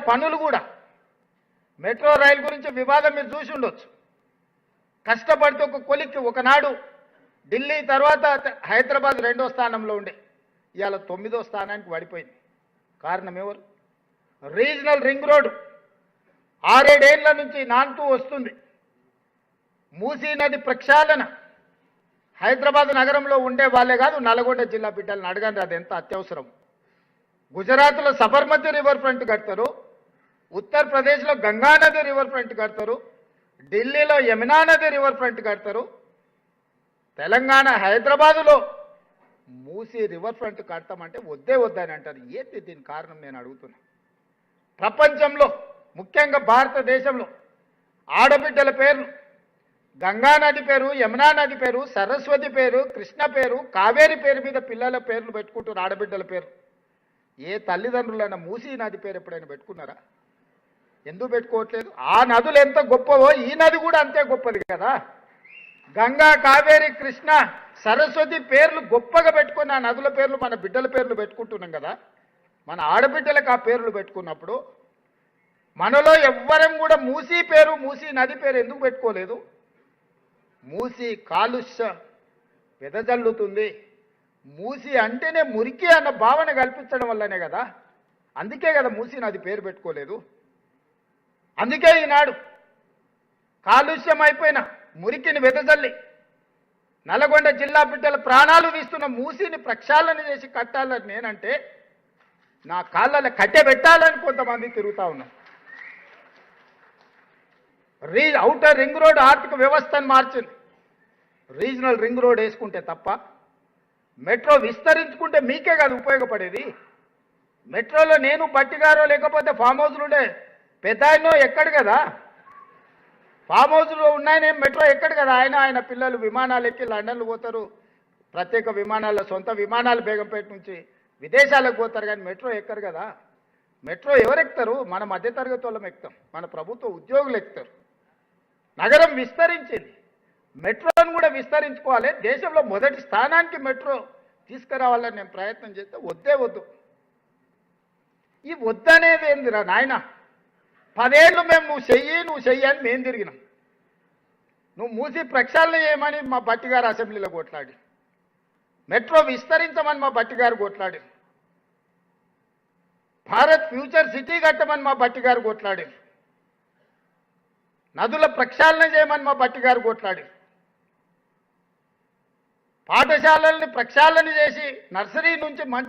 పనులు కూడా మెట్రో రైలు గురించి వివాదం మీరు చూసి ఉండొచ్చు. కష్టపడితే ఒక కొలిక్కి ఒకనాడు ఢిల్లీ తర్వాత హైదరాబాద్ 2వ స్థానంలో ఉండే, ఇవాళ 9వ స్థానానికి పడిపోయింది. కారణం ఎవరు? రీజనల్ రింగ్ రోడ్డు 6-7 ఏళ్ల నుంచి నాంటూ వస్తుంది. మూసీ నది ప్రక్షాళన హైదరాబాద్ నగరంలో ఉండే వాళ్ళే కాదు, నల్గొండ జిల్లా బిడ్డలను అడగండి, అది ఎంత అత్యవసరం. గుజరాత్లో సబర్మతి రివర్ ఫ్రంట్ కడతారు, ఉత్తరప్రదేశ్లో గంగానది రివర్ ఫ్రంట్ కడతారు, ఢిల్లీలో యమునా నది రివర్ ఫ్రంట్ కడతారు, తెలంగాణ హైదరాబాదులో మూసీ రివర్ ఫ్రంట్ కడతామంటే వద్దే వద్దని అంటారు. ఏంటి దీని కారణం నేను అడుగుతున్నా. ప్రపంచంలో ముఖ్యంగా భారతదేశంలో ఆడబిడ్డల పేర్లు గంగా నది పేరు, యమునా నది పేరు, సరస్వతి పేరు, కృష్ణ పేరు, కావేరి పేరు మీద పిల్లల పేర్లు పెట్టుకుంటారు, ఆడబిడ్డల పేరు. ఏ తల్లిదండ్రులైనా మూసీ నది పేరు ఎప్పుడైనా పెట్టుకున్నారా? ఎందుకు పెట్టుకోవట్లేదు? ఆ నదులు ఎంత గొప్పవో ఈ నది కూడా అంతే గొప్పది కదా. గంగా, కావేరి, కృష్ణ, సరస్వతి పేర్లు గొప్పగా పెట్టుకుని ఆ నదుల పేర్లు మన బిడ్డల పేర్లు పెట్టుకుంటున్నాం కదా. మన ఆడబిడ్డలకు ఆ పేర్లు పెట్టుకున్నప్పుడు మనలో ఎవ్వరం కూడా మూసీ పేరు, మూసీ నది పేరు ఎందుకు పెట్టుకోలేదు? మూసీ కాలుష్య వెదజల్లుతుంది, మూసీ అంటేనే మురికి అన్న భావన కల్పించడం వల్లనే కదా. అందుకే కదా మూసీ నది పేరు పెట్టుకోలేదు. అందుకే ఈనాడు కాలుష్యం అయిపోయిన మురికిని వెదజల్లి నల్గొండ జిల్లా బిడ్డల ప్రాణాలు తీస్తున్న మూసీని ప్రక్షాళన చేసి కట్టాలని నేనంటే నా కాళ్ళని కట్టె పెట్టాలని కొంతమంది తిరుగుతూ ఉన్నారు. ఔటర్ రింగ్ రోడ్ ఆర్థిక వ్యవస్థను మార్చింది. రీజనల్ రింగ్ రోడ్ వేసుకుంటే తప్ప, మెట్రో విస్తరించుకుంటే మీకే కాదు ఉపయోగపడేది. మెట్రోలో నేను పట్టిగారో లేకపోతే ఫామ్ హౌస్లు ఉండే పెద్ద ఆయనో ఎక్కడు కదా. ఫామ్ హౌస్లో ఉన్నాయనే మెట్రో ఎక్కడు కదా. ఆయన పిల్లలు విమానాలు ఎక్కి లండన్లు పోతారు, ప్రత్యేక విమానాల సొంత విమానాలు బేగంపేట నుంచి విదేశాలకు పోతారు, కానీ మెట్రో ఎక్కరు కదా. మెట్రో ఎవరు ఎక్కుతారు? మన మధ్యతరగతి వాళ్ళం ఎక్కుతాం, మన ప్రభుత్వ ఉద్యోగులు ఎక్కుతారు. నగరం విస్తరించింది, మెట్రోను కూడా విస్తరించుకోవాలి. దేశంలో మొదటి స్థానానికి మెట్రో తీసుకురావాలని నేను ప్రయత్నం చేస్తే వద్దే వద్దు. ఈ వద్దనేది ఏందిరా నాయన? 10 ఏళ్ళు మేము నువ్వు చెయ్యి అని మేము తిరిగినాం. నువ్వు మూసి ప్రక్షాళన చేయమని మా బట్టిగారు అసెంబ్లీలో కొట్లాడి, మెట్రో విస్తరించమని మా బట్టిగారు కొట్లాడి, భారత్ ఫ్యూచర్ సిటీ కట్టమని మా బట్టిగారు కొట్లాడి, నదుల ప్రక్షాళన చేయమని మా బట్టిగారు కొట్లాడి, పాఠశాలల్ని ప్రక్షాళన చేసి నర్సరీ నుంచి మంచి